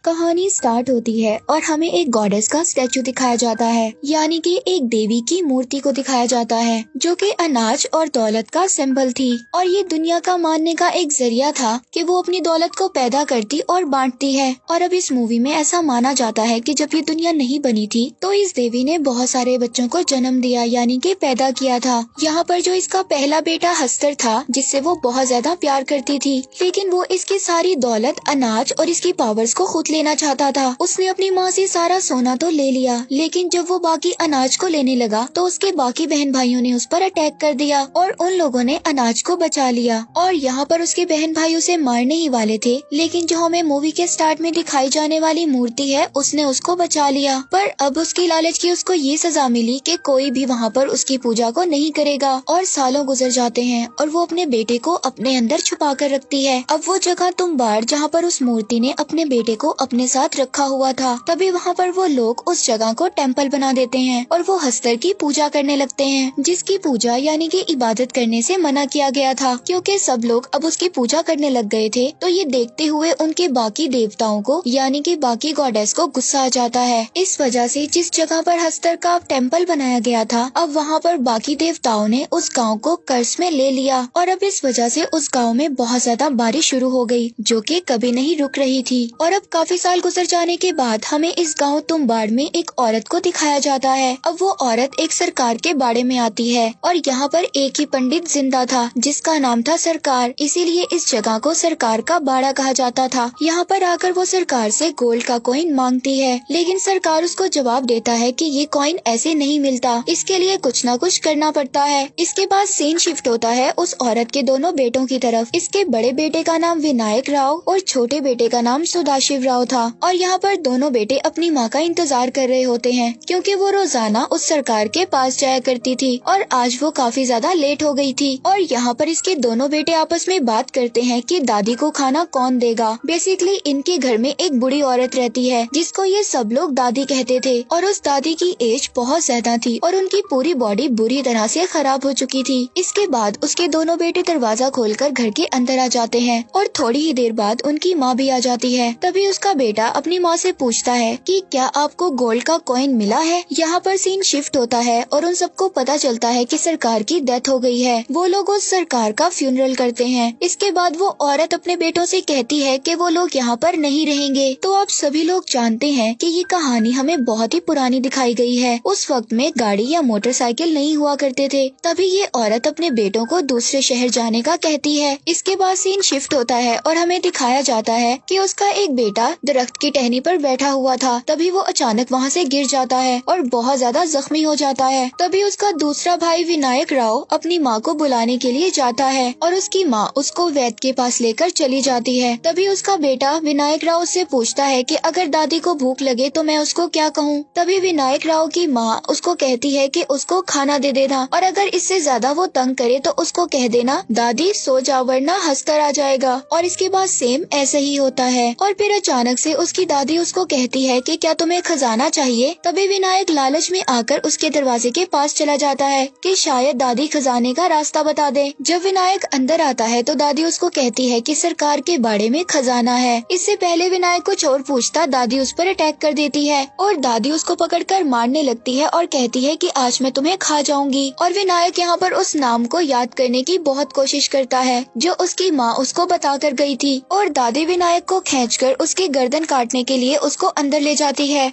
कहानी स्टार्ट होती है और हमें एक गॉडेस का स्टैचू दिखाया जाता है, यानी कि एक देवी की मूर्ति को दिखाया जाता है जो कि अनाज और दौलत का सिंबल थी और ये दुनिया का मानने का एक जरिया था कि वो अपनी दौलत को पैदा करती और बांटती है। और अब इस मूवी में ऐसा माना जाता है कि जब ये दुनिया नहीं बनी थी तो इस देवी ने बहुत सारे बच्चों को जन्म दिया, यानी कि पैदा किया था। यहाँ पर जो इसका पहला बेटा हस्तर था जिससे वो बहुत ज्यादा प्यार करती थी, लेकिन वो इसकी सारी दौलत, अनाज और इसकी पावर्स को खुद लेना चाहता था। उसने अपनी माँ से सारा सोना तो ले लिया, लेकिन जब वो बाकी अनाज को लेने लगा तो उसके बाकी बहन भाइयों ने उस पर अटैक कर दिया और उन लोगों ने अनाज को बचा लिया। और यहाँ पर उसके बहन भाई उसे मारने ही वाले थे, लेकिन जो हमें मूवी के स्टार्ट में दिखाई जाने वाली मूर्ति है उसने उसको बचा लिया। पर अब उसकी लालच की उसको ये सजा मिली कि कोई भी वहाँ पर उसकी पूजा को नहीं करेगा। और सालों गुजर जाते हैं और वो अपने बेटे को अपने अंदर छुपा कर रखती है। अब वो जगह तुम्बाड़ जहाँ पर उस मूर्ति ने अपने बेटे को अपने साथ रखा हुआ था, तभी वहाँ पर वो लोग उस जगह को टेम्पल बना देते हैं और वो हस्तर की पूजा करने लगते हैं, जिसकी पूजा यानी कि इबादत करने से मना किया गया था। क्योंकि सब लोग अब उसकी पूजा करने लग गए थे तो ये देखते हुए उनके बाकी देवताओं को यानी कि बाकी गॉडेस को गुस्सा आ जाता है। इस वजह से जिस जगह पर हस्तर का टेम्पल बनाया गया था, अब वहाँ पर बाकी देवताओं ने उस गाँव को कर्ज में ले लिया और अब इस वजह से उस गाँव में बहुत ज्यादा बारिश शुरू हो गई जो कि कभी नहीं रुक रही थी। और अब काफी साल गुजर जाने के बाद हमें इस गांव तुम्बाड़ में एक औरत को दिखाया जाता है। अब वो औरत एक सरकार के बाड़े में आती है और यहाँ पर एक ही पंडित जिंदा था जिसका नाम था सरकार, इसीलिए इस जगह को सरकार का बाड़ा कहा जाता था। यहाँ पर आकर वो सरकार से गोल्ड का कॉइन मांगती है, लेकिन सरकार उसको जवाब देता है कि ये कॉइन ऐसे नहीं मिलता, इसके लिए कुछ न कुछ करना पड़ता है। इसके बाद सीन शिफ्ट होता है उस औरत के दोनों बेटों की तरफ। इसके बड़े बेटे का नाम विनायक राव और छोटे बेटे का नाम सदाशिव राव था और यहाँ पर दोनों बेटे अपनी माँ का इंतजार कर रहे होते हैं क्योंकि वो रोजाना उस सरकार के पास जाया करती थी और आज वो काफी ज्यादा लेट हो गई थी। और यहाँ पर इसके दोनों बेटे आपस में बात करते हैं कि दादी को खाना कौन देगा। बेसिकली इनके घर में एक बुढ़ी औरत रहती है जिसको ये सब लोग दादी कहते थे और उस दादी की एज बहुत ज्यादा थी और उनकी पूरी बॉडी बुरी तरह से खराब हो चुकी थी। इसके बाद उसके दोनों बेटे दरवाजा खोलकर घर के अंदर आ जाते हैं और थोड़ी ही देर बाद उनकी माँ भी आ जाती है। तभी उसका बेटा अपनी माँ से पूछता है कि क्या आपको गोल्ड का कॉइन मिला है। यहाँ पर सीन शिफ्ट होता है और उन सबको पता चलता है कि सरकार की डेथ हो गई है। वो लोग उस सरकार का फ्यूनरल करते हैं। इसके बाद वो औरत अपने बेटों से कहती है कि वो लोग यहाँ पर नहीं रहेंगे। तो आप सभी लोग जानते हैं कि ये कहानी हमें बहुत ही पुरानी दिखाई गई है। उस वक्त में गाड़ी या मोटरसाइकिल नहीं हुआ करते थे, तभी ये औरत अपने बेटों को दूसरे शहर जाने का कहती है। इसके बाद सीन शिफ्ट होता है और हमें दिखाया जाता है कि उसका एक बेटा दरख्त की टहनी पर बैठा हुआ था, तभी वो अचानक वहाँ से गिर जाता है और बहुत ज्यादा जख्मी हो जाता है। तभी उसका दूसरा भाई विनायक राव अपनी माँ को बुलाने के लिए जाता है और उसकी माँ उसको वैद्य के पास लेकर चली जाती है। तभी उसका बेटा विनायक राव उससे पूछता है कि अगर दादी को भूख लगे तो मैं उसको क्या कहूँ। तभी विनायक राव की माँ उसको कहती है कि उसको खाना दे देना और अगर इससे ज्यादा वो तंग करे तो उसको कह देना दादी सो जा वरना हंसकर आ जाएगा। और इसके बाद सेम ऐसे ही होता है और फिर अचानक से उसकी दादी उसको कहती है कि क्या तुम्हें खजाना चाहिए। तभी विनायक लालच में आकर उसके दरवाजे के पास चला जाता है कि शायद दादी खजाने का रास्ता बता दे। जब विनायक अंदर आता है तो दादी उसको कहती है कि सरकार के बाड़े में खजाना है। इससे पहले विनायक कुछ और पूछता दादी उस पर अटैक कर देती है और दादी उसको पकड़कर मारने लगती है और कहती है कि आज मैं तुम्हें खा जाऊंगी। और विनायक यहाँ पर उस नाम को याद करने की बहुत कोशिश करता है जो उसकी माँ उसको बता कर गई थी और दादी विनायक को खींचकर उसकी गर्दन काटने के लिए उसको अंदर ले जाती है।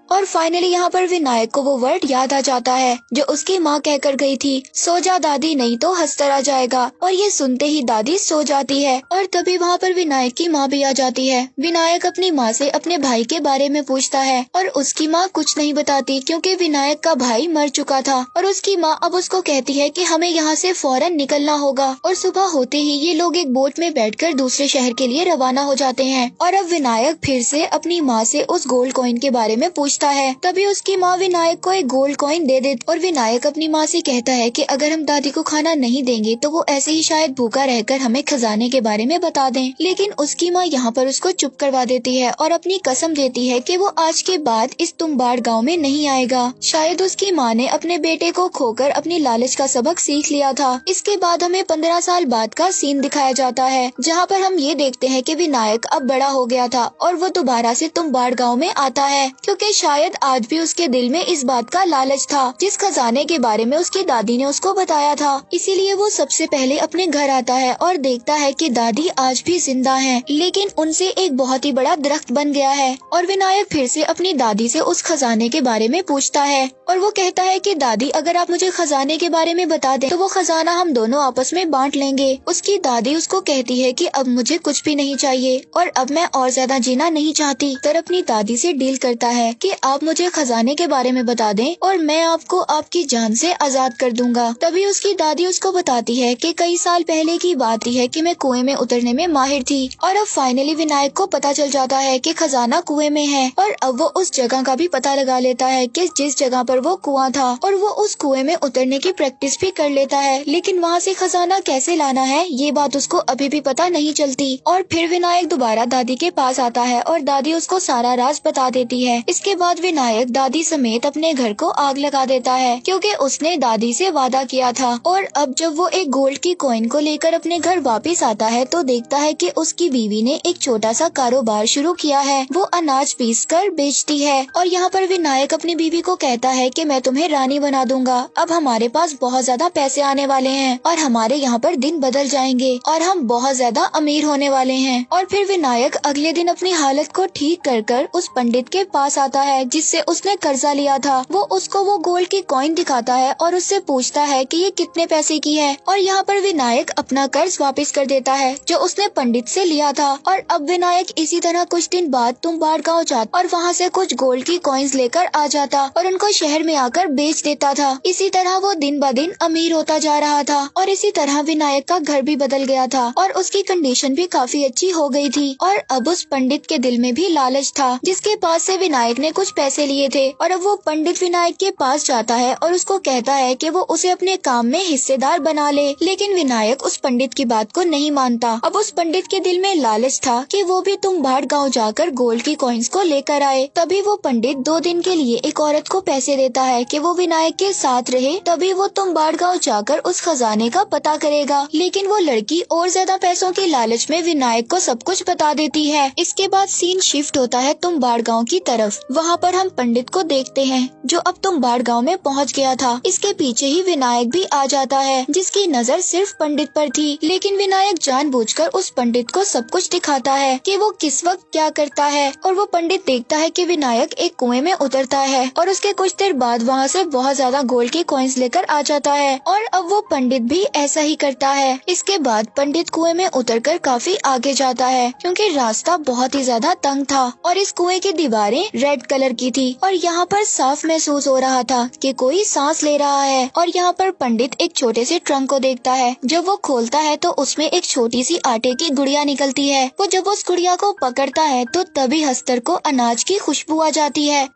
और फाइनली यहाँ पर विनायक को वो वर्ड याद आ जाता है जो उसकी माँ कहकर गई थी, सो जा दादी नहीं तो हंसकर आ जाएगा। और ये सुनते ही दादी सो जाती है और तभी वहाँ पर विनायक की माँ भी आ जाती है। विनायक अपनी माँ से अपने भाई के बारे में पूछता है और उसकी माँ कुछ नहीं बताती क्योंकि विनायक का भाई मर चुका था। और उसकी माँ अब उसको कहती है कि हमें यहाँ से फौरन निकलना होगा। और सुबह होते ही ये लोग एक बोट में बैठकर दूसरे शहर के लिए रवाना हो जाते हैं। और अब विनायक फिर से अपनी माँ से उस गोल्ड कॉइन के बारे में पूछता पहुंचता है। तभी उसकी माँ विनायक को एक गोल्ड कॉइन दे देती और विनायक अपनी माँ से कहता है कि अगर हम दादी को खाना नहीं देंगे तो वो ऐसे ही शायद भूखा रहकर हमें खजाने के बारे में बता दें। लेकिन उसकी माँ यहाँ पर उसको चुप करवा देती है और अपनी कसम देती है कि वो आज के बाद इस तुम्बाड़ गाँव में नहीं आएगा। शायद उसकी माँ ने अपने बेटे को खोकर अपनी लालच का सबक सीख लिया था। इसके बाद हमें 15 साल बाद का सीन दिखाया जाता है, जहाँ पर हम ये देखते हैं कि विनायक अब बड़ा हो गया था और वो दोबारा से तुम्बाड़ गाँव में आता है, क्योंकि शायद आज भी उसके दिल में इस बात का लालच था जिस खजाने के बारे में उसकी दादी ने उसको बताया था। इसीलिए वो सबसे पहले अपने घर आता है और देखता है कि दादी आज भी जिंदा हैं, लेकिन उनसे एक बहुत ही बड़ा दरख्त बन गया है। और विनायक फिर से अपनी दादी से उस खजाने के बारे में पूछता है और वो कहता है कि दादी अगर आप मुझे खजाने के बारे में बता दें तो वो खजाना हम दोनों आपस में बांट लेंगे। उसकी दादी उसको कहती है कि अब मुझे कुछ भी नहीं चाहिए और अब मैं और ज्यादा जीना नहीं चाहती। तर अपनी दादी से डील करता है कि आप मुझे खजाने के बारे में बता दें और मैं आपको आपकी जान से आजाद कर दूंगा। तभी उसकी दादी उसको बताती है कि कई साल पहले की बात ही है कि मैं कुएं में उतरने में माहिर थी और अब फाइनली विनायक को पता चल जाता है कि खजाना कुएं में है और अब वो उस जगह का भी पता लगा लेता है कि जिस जगह पर वो कुआं था और वो उस कुएं में उतरने की प्रैक्टिस भी कर लेता है। लेकिन वहाँ से खजाना कैसे लाना है ये बात उसको अभी भी पता नहीं चलती। और फिर विनायक दोबारा दादी के पास आता है और दादी उसको सारा राज बता देती है। इसके बाद विनायक दादी समेत अपने घर को आग लगा देता है क्योंकि उसने दादी से वादा किया था। और अब जब वो एक गोल्ड की कॉइन को लेकर अपने घर वापस आता है तो देखता है कि उसकी बीवी ने एक छोटा सा कारोबार शुरू किया है। वो अनाज पीस कर बेचती है और यहाँ पर विनायक अपनी बीवी को कहता है कि मैं तुम्हें रानी बना दूंगा। अब हमारे पास बहुत ज्यादा पैसे आने वाले हैं और हमारे यहाँ पर दिन बदल जाएंगे और हम बहुत ज्यादा अमीर होने वाले हैं। और फिर विनायक अगले दिन अपनी हालत को ठीक कर उस पंडित के पास आता है जिससे उसने कर्जा लिया था। वो उसको वो गोल्ड की कॉइन दिखाता है और उससे पूछता है कि ये कितने पैसे की है और यहाँ पर विनायक अपना कर्ज वापस कर देता है जो उसने पंडित से लिया था। और अब विनायक इसी तरह कुछ दिन बाद तुम्बाड़ गाँव जाता और वहाँ से कुछ गोल्ड की कॉइन्स लेकर आ जाता और उनको शहर में आकर बेच देता था। इसी तरह वो दिन ब दिन अमीर होता जा रहा था और इसी तरह विनायक का घर भी बदल गया था और उसकी कंडीशन भी काफी अच्छी हो गई थी। और अब उस पंडित के दिल में भी लालच था जिसके पास से विनायक ने कुछ पैसे लिए थे और अब वो पंडित विनायक के पास जाता है और उसको कहता है कि वो उसे अपने काम में हिस्सेदार बना ले। लेकिन विनायक उस पंडित की बात को नहीं मानता। अब उस पंडित के दिल में लालच था कि वो भी तुम्बाड़ गाँव जाकर गोल्ड की कॉइन्स को लेकर आए। तभी वो पंडित 2 दिन के लिए एक औरत को पैसे देता है कि वो विनायक के साथ रहे, तभी वो तुम्बाड़ गाँव जाकर उस खजाने का पता करेगा। लेकिन वो लड़की और ज्यादा पैसों के लालच में विनायक को सब कुछ बता देती है। इसके बाद सीन शिफ्ट होता है तुम्बाड़ गाँव की तरफ। वहाँ पर हम पंडित को देखते हैं जो अब तुम्बाड़ गाँव में पहुँच गया था। इसके पीछे ही विनायक भी आ जाता है जिसकी नजर सिर्फ पंडित पर थी। लेकिन विनायक जानबूझकर उस पंडित को सब कुछ दिखाता है कि वो किस वक्त क्या करता है। और वो पंडित देखता है कि विनायक एक कुएं में उतरता है और उसके कुछ देर बाद वहाँ से बहुत ज्यादा गोल्ड की कॉइन्स लेकर आ जाता है और अब वो पंडित भी ऐसा ही करता है। इसके बाद पंडित कुएं में उतरकर काफी आगे जाता है क्योंकि रास्ता बहुत ही ज्यादा तंग था और इस कुएं की दीवारें रेड कलर की थी और यहाँ पर साफ महसूस हो रहा था कि कोई सांस ले रहा है। और यहाँ पर पंडित एक छोटे से ट्रंक को देखता है। जब वो खोलता है तो उसमें एक छोटी सी आटे की गुड़िया निकलती है। वो जब उस गुड़िया को पकड़ता है तो तभी हस्तर को अनाज की खुशबू आ जाती है।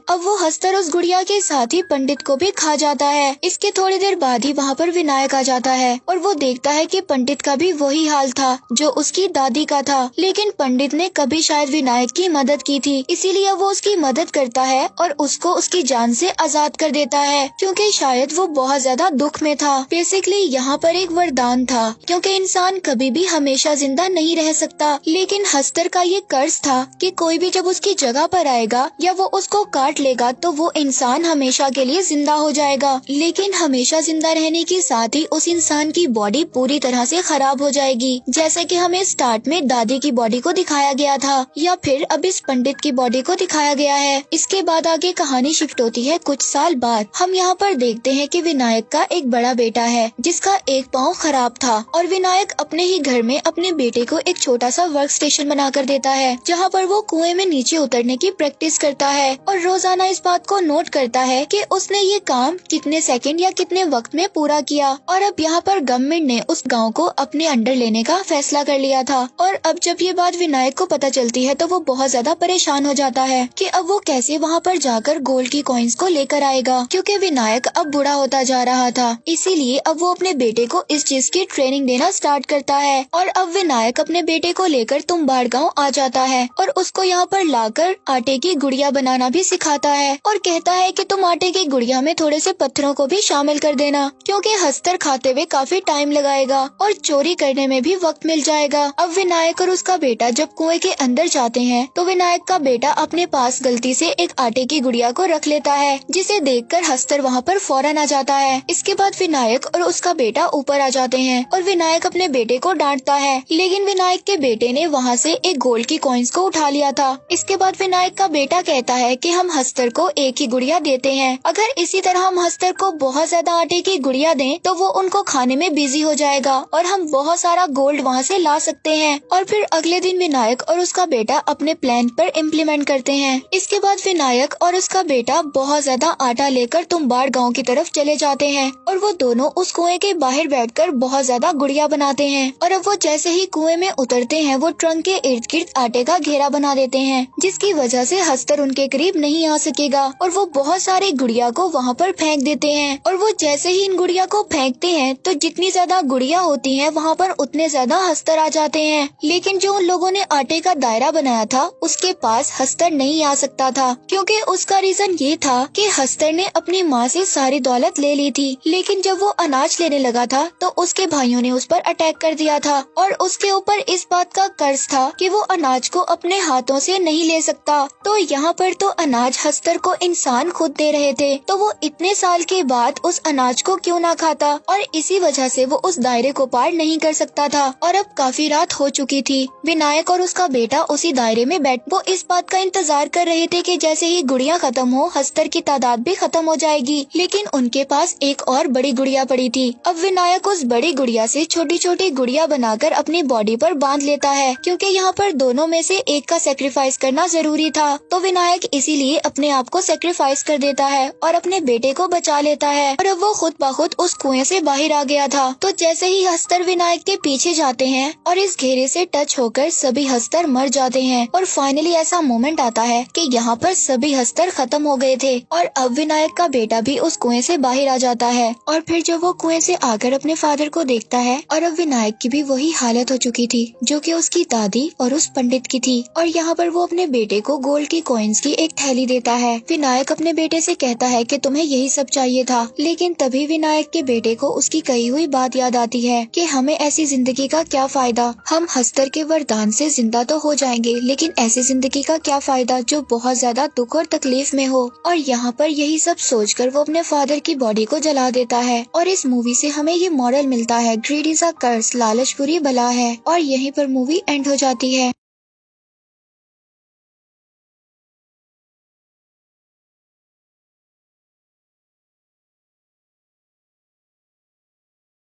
अब वो हंसकर उस गुड़िया के साथ ही पंडित को भी खा जाता है। इसके थोड़ी देर बाद ही वहाँ पर विनायक आ जाता है और वो देखता है कि पंडित का भी वही हाल था जो उसकी दादी का था। लेकिन पंडित ने कभी शायद विनायक की मदद की थी, इसीलिए वो उसकी मदद करता है और उसको उसकी जान से आजाद कर देता है क्योंकि शायद वो बहुत ज्यादा दुख में था। बेसिकली यहाँ पर एक वरदान था क्योंकि इंसान कभी भी हमेशा जिंदा नहीं रह सकता। लेकिन हस्तर का ये कर्ज था कि कोई भी जब उसकी जगह पर आएगा या वो उसको काट लेगा तो वो इंसान हमेशा के लिए जिंदा हो जाएगा। लेकिन हमेशा जिंदा रहने के साथ ही उस इंसान की बॉडी पूरी तरह से खराब हो जाएगी, जैसे कि हमें स्टार्ट में दादी की बॉडी को दिखाया गया था या फिर अब इस पंडित की बॉडी को दिखाया गया है। इसके बाद आगे कहानी शिफ्ट होती है कुछ साल बाद। हम यहाँ पर देखते हैं कि विनायक का एक बड़ा बेटा है जिसका एक पाँव खराब था और विनायक अपने ही घर में अपने बेटे को एक छोटा सा वर्क स्टेशन बना कर देता है जहाँ पर वो कुएं में नीचे उतरने की प्रैक्टिस करता है और रोज रोजाना इस बात को नोट करता है कि उसने ये काम कितने सेकंड या कितने वक्त में पूरा किया। और अब यहाँ पर गवर्नमेंट ने उस गांव को अपने अंडर लेने का फैसला कर लिया था। और अब जब ये बात विनायक को पता चलती है तो वो बहुत ज्यादा परेशान हो जाता है कि अब वो कैसे वहाँ पर जाकर गोल्ड की कॉइन्स को लेकर आएगा, क्योंकि विनायक अब बूढ़ा होता जा रहा था। इसीलिए अब वो अपने बेटे को इस चीज की ट्रेनिंग देना स्टार्ट करता है। और अब विनायक अपने बेटे को लेकर तुम्बाड़ गाँव आ जाता है और उसको यहाँ पर लाकर आटे की गुड़िया बनाना भी सिखाता है और कहता है कि तुम आटे की गुड़िया में थोड़े से पत्थरों को भी शामिल कर देना, क्योंकि हस्तर खाते हुए काफी टाइम लगाएगा और चोरी करने में भी वक्त मिल जाएगा। अब विनायक और उसका बेटा जब कुएं के अंदर जाते हैं तो विनायक का बेटा अपने पास गलती से एक आटे की गुड़िया को रख लेता है, जिसे देखकर हस्तर वहाँ पर फौरन आ जाता है। इसके बाद विनायक और उसका बेटा ऊपर आ जाते हैं और विनायक अपने बेटे को डांटता है, लेकिन विनायक के बेटे ने वहाँ से एक गोल्ड की कॉइन्स को उठा लिया था। इसके बाद विनायक का बेटा कहता है कि हम हस्तर को एक ही गुड़िया देते हैं, अगर इसी तरह हम हस्तर को बहुत ज्यादा आटे की गुड़िया दें तो वो उनको खाने में बिजी हो जाएगा और हम बहुत सारा गोल्ड वहाँ से ला सकते हैं। और फिर अगले दिन विनायक और उसका बेटा अपने प्लान पर इम्प्लीमेंट करते हैं। इसके बाद विनायक और उसका बेटा बहुत ज्यादा आटा लेकर तुम्बाड़ गाँव की तरफ चले जाते हैं और वो दोनों उस कुएं के बाहर बैठकर बहुत ज्यादा गुड़िया बनाते हैं। और अब वो जैसे ही कुएं में उतरते हैं वो ट्रंक के इर्द गिर्द आटे का घेरा बना देते हैं, जिसकी वजह से हस्तर उनके करीब नहीं आ सकेगा और वो बहुत सारी गुड़िया को वहाँ पर फेंक देते हैं। और वो जैसे ही इन गुड़िया को फेंकते हैं तो जितनी ज्यादा गुड़िया होती हैं वहाँ पर उतने ज्यादा हस्तर आ जाते हैं, लेकिन जो उन लोगों ने आटे का दायरा बनाया था उसके पास हस्तर नहीं आ सकता था, क्योंकि उसका रीजन ये था कि हस्तर ने अपनी माँ से सारी दौलत ले ली थी, लेकिन जब वो अनाज लेने लगा था तो उसके भाइयों ने उस पर अटैक कर दिया था और उसके ऊपर इस बात का कर्ज था कि वो अनाज को अपने हाथों से नहीं ले सकता। तो यहाँ पर तो अनाज हस्तर को इंसान खुद दे रहे थे, तो वो इतने साल के बाद उस अनाज को क्यों ना खाता, और इसी वजह से वो उस दायरे को पार नहीं कर सकता था। और अब काफी रात हो चुकी थी। विनायक और उसका बेटा उसी दायरे में बैठ वो इस बात का इंतजार कर रहे थे कि जैसे ही गुड़िया खत्म हो हस्तर की तादाद भी खत्म हो जाएगी, लेकिन उनके पास एक और बड़ी गुड़िया पड़ी थी। अब विनायक उस बड़ी गुड़िया से छोटी छोटी गुड़िया बनाकर अपनी बॉडी पर बांध लेता है, क्योंकि यहाँ पर दोनों में से एक का सेक्रीफाइस करना जरूरी था। तो विनायक इसीलिए अपने आप को सेक्रीफाइस कर देता है और अपने बेटे को बचा लेता है। और अब वो खुद ब खुद उस कुएं से बाहर आ गया था। तो जैसे ही हस्तर विनायक के पीछे जाते हैं और इस घेरे से टच होकर सभी हस्तर मर जाते हैं और फाइनली ऐसा मोमेंट आता है कि यहाँ पर सभी हस्तर खत्म हो गए थे और अब विनायक का बेटा भी उस कुएं से बाहर आ जाता है। और फिर जब वो कुएं से आकर अपने फादर को देखता है और अब विनायक की भी वही हालत हो चुकी थी जो कि उसकी दादी और उस पंडित की थी। और यहाँ पर वो अपने बेटे को गोल्ड की कॉइन्स की एक थैली देता है। विनायक अपने बेटे से कहता है कि तुम्हें यही सब चाहिए था, लेकिन तभी विनायक के बेटे को उसकी कही हुई बात याद आती है कि हमें ऐसी जिंदगी का क्या फायदा, हम हस्तर के वरदान से जिंदा तो हो जाएंगे लेकिन ऐसी जिंदगी का क्या फायदा जो बहुत ज्यादा दुख और तकलीफ में हो। और यहाँ पर यही सब सोचकर वो अपने फादर की बॉडी को जला देता है। और इस मूवी से हमें ये मॉरल मिलता है, ग्रीड इज अ कर्स, लालच बुरी बला है। और यहीं पर मूवी एंड हो जाती है।